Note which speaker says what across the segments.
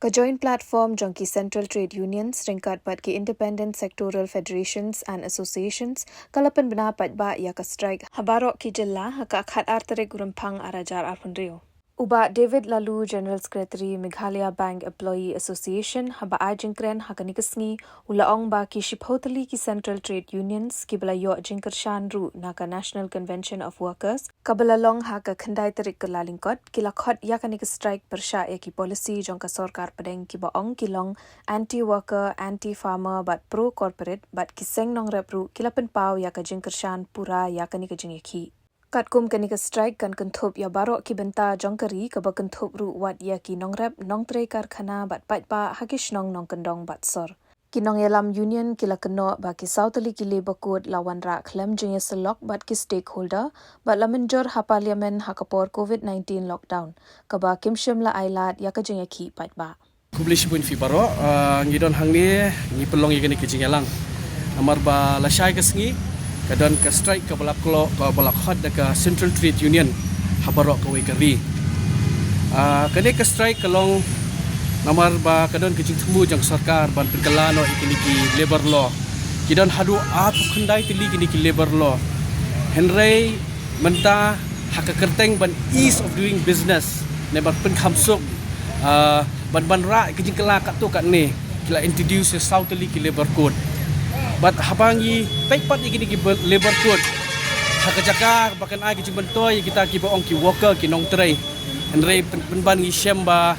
Speaker 1: Ka joint platform jongki Central Trade Unions ringkat bat ki Independent Sectoral Federations and Associations kalapan benapat ba ya ka strike habarok ki jilla haka khat artarik gurumpang arajar arpunrio. Uba David Lalu, General Secretary Meghalaya Bank Employee Association, haba ajingkren hakanikasngi ulaong ba ki shiphotali ki Central Trade Unions ki balayo jingkershan ru naka National Convention of Workers kabalalong haka khandai tarik kelalingkot ki lakhot yakanik strike persya ya ki policy jongka sorkar padeng ki baong kilong anti-worker, anti-farmer but pro-corporate but ki seng nong repru kilapen pau yaka jingkershan pura yakanik jingyaki. Katkum kanika strike kan kentup ya barok ki benta jongkari kaba kentup ru wat ya ki nongrep nong tre karkhana bat pa hakish nong kendong bat sor. Kinong yalam union kila keno ba ki sautali ki labor code lawan ra klem jengya selok bat ki stakeholder bat lamenjor ha parliament hakapor COVID-19 lockdown kaba kimshim la ailat ya ka jengya ki bat ba.
Speaker 2: Kublish pun fi baro ngidon hangni ngi pelong ya ki jingalang. Amar ba la syai kasngi kadon ka strike ka balak khad ka Central Trade Union habarok ka wekari kane ka strike kalong namar ba kadon ka jingtmu jang sarkar ban perkelano iki labor law kidon hadu atu khandai tili ki labor law henry menta hak kerteng ban ease of doing business ne ban pen khamsuk ban ra ki jingkela ka tu kat ne kila introduce sautali ki labor code but habangi paipat iki labor code hakajaka bakan ai ki bentoy kita ki baong ki worker ki nong tray enrei penban ngi shemba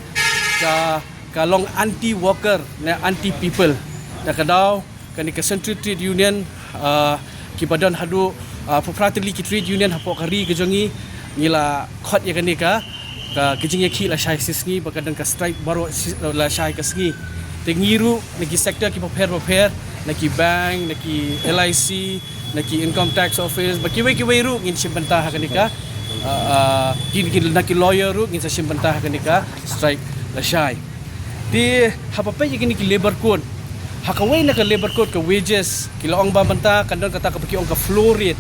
Speaker 2: ka long anti worker ne anti people da kadau kani ka Central Trade Union ki badan hadu proprietary ki trade union hapo kari kejongi ngila khot ya kani ka kijing ya ki la shai sisngi bakadan ka strike baro la shai kasngi tengiru nagi sector ki prepare naki bank, naki LIC, naki income tax office, bakiway ru ngin simbantah kanika, naki lawyer ru ngin sa simbantah kanika strike la syai. Di hapapa yaki niki labor code, hakaway naka labor code ka wages, kilaong ba banta kandon kata kapakiong ka flow rate.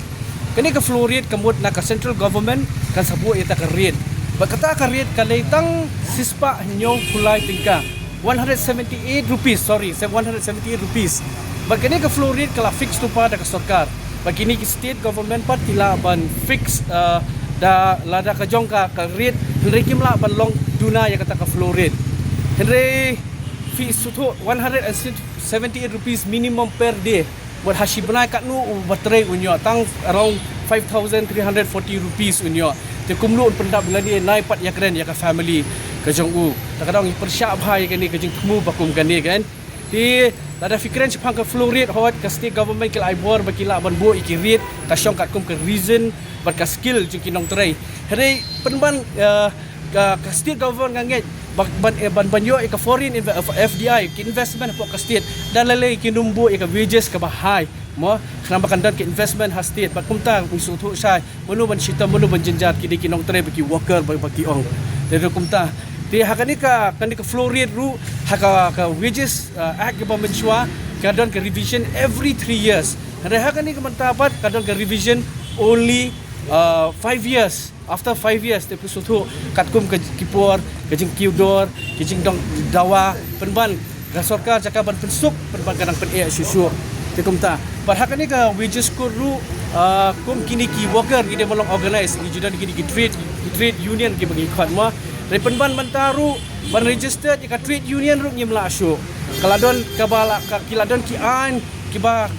Speaker 2: Kani ka flow rate kamut naka central government kan sabu ita ka rate. Bakata ka rate kalaitang sispa nyo kulay tingka. 178 rupees. Bagini ka flow rate kala fix tu pada ka sarkar. Bagini ki state government pat tila ban fix da lada ka jongka ka rate henry kimla ban long duna ya kata ka flow rate. Henry fee sutu 178 rupees minimum per day. Buat hasibna kat nu batre unyo tang around 5,340 rupees unyo. Te kumlu pendap bila dia naik pat ya keren ya ka family ka jongu. Kadang persyak bahai kan ni ka jing temu bakum kan ni kan. Ti lada fikiran sepang ka flow rate hot ka state government kil aibor bakila ban bo iki rate ka syong kat kum ka reason bat ka skill jing kinong tray. Hari penban ka state government nganget ban yo ka foreign FDI ki investment po ka state dan lalai ki numbu ka wages ka bahai mo kenapa kandan ke investment ha state bat kumta musuh tu sai menu ban sita menu ban jenjat ki kinong tray bagi worker bagi ong dari kumta di hakani ka flow rate ru haka ka wages act ka menshua kadon ka revision every 3 years hari hakani ka mantapat kadon ka revision only 5 years after 5 years te pusutu katkum ka kipor ka jing kiudor ki jing dong dawa penban ka sarkar cakaban pensuk penban kadang pen susu te kumta par hakani ka wages ko ru kum kini ki worker ki demolong organize ki judan ki trade union ki bagi khot ma dari penban bantaru ban register ka trade union ru ngimla asyo kaladon kabala kiladon ki an kiba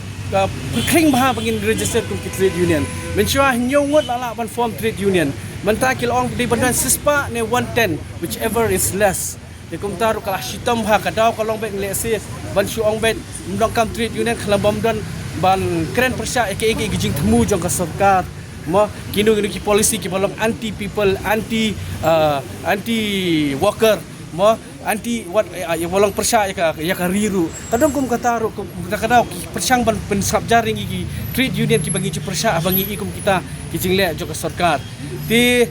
Speaker 2: kring bah bangin register kum ki trade union mensua nyongot lala ban form trade union menta kilong di bandan sispa ne 110 whichever is less de kum taru kala shitam ha kadau kalong bet lese ban syuong bet mdong kam trade union khalambam dan ban kren persya eke gijing temu jong ka sarkar mo kinu ki policy ki balong anti people anti worker mo anti what ya balong persya ya ka riru kadang kum kataru kadang persyang ban pensap jaring ki trade union ki bagi persya bangi ikum kita ki jingle jo ka sarkar ti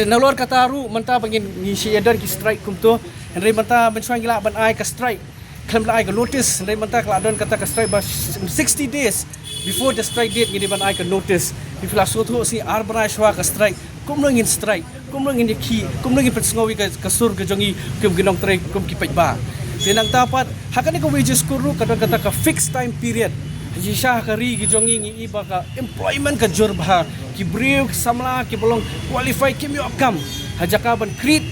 Speaker 2: nalor kataru menta bangin ngisi edan ki strike kum tu henry menta mensuang ban ai ka strike klaim la ai ka notice henry menta kladon kata ka strike ba 60 days before the strike date gini ban ai ka notice if la so tho si arbra shwa ka strike kum ngin strike kum ngin ki kum ngin petsngowi ka sur ka jongi kum ginong trai kum ki pajba tinang tapat hakani ka wages kuru kadang kata ka fixed time period jisha ka ri gi jongi ngi iba ka employment ka jurba ki brief samla ki bolong qualify kim yo kam hajaka ban create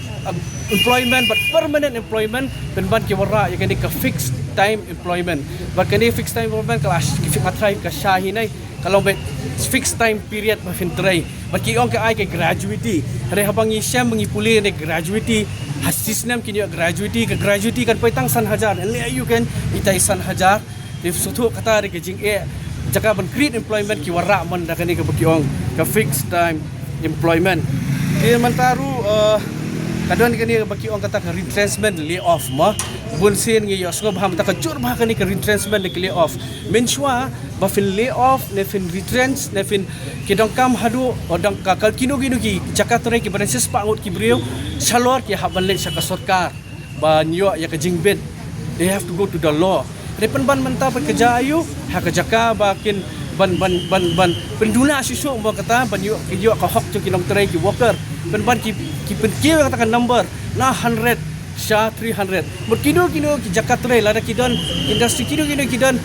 Speaker 2: employment but permanent employment ban ki wara ya kani ka fixed time employment but kani fixed time employment kala ki matrai ka shahinai kalau bet fixed time period ma fin trai but ki ong ka ai ka gratuity re habang isyam bangi puli ne gratuity hasis nam kini gratuity ka gratuity kan paitang san hajar le ayu kan itai san hajar if sutu kata re ke jing jaka ban create employment ki wara man da kani ka baki ong ka fixed time employment dia mantaru kadang kani baki ong kata ka retrenchment lay off ma bunsin ngi yosgo baham ta ka jur bah kani ka retrenchment le lay off menshwa ba fin lay off ne fin retrench ne fin kidong kam hadu odang ka kal kino ki jaka tore ki barensis pangut ki brio salor ki haban le saka sarkar ba nyo ya ka jingbet they have to go to the law repen ban menta pekerja ayu ha ka jaka bakin ban penduna susu mo kata ban yo ka hok tu kinong tray ki worker ban ki penkil kata kan number na 100 sha 300 kino ki jaka tray lada kidon industry kino kidon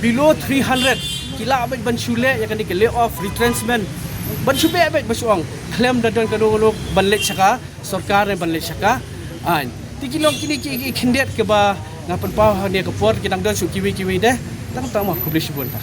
Speaker 2: below 300 kila abet ban shule ya kan di lay off retrenchment ban shube abet basuang claim dadon kadolo ban let saka sarkar ban let saka an tikilong kini ki kindet ke ba ngapan pau ne ke por kinang don su kiwi deh tang mah publish bun ta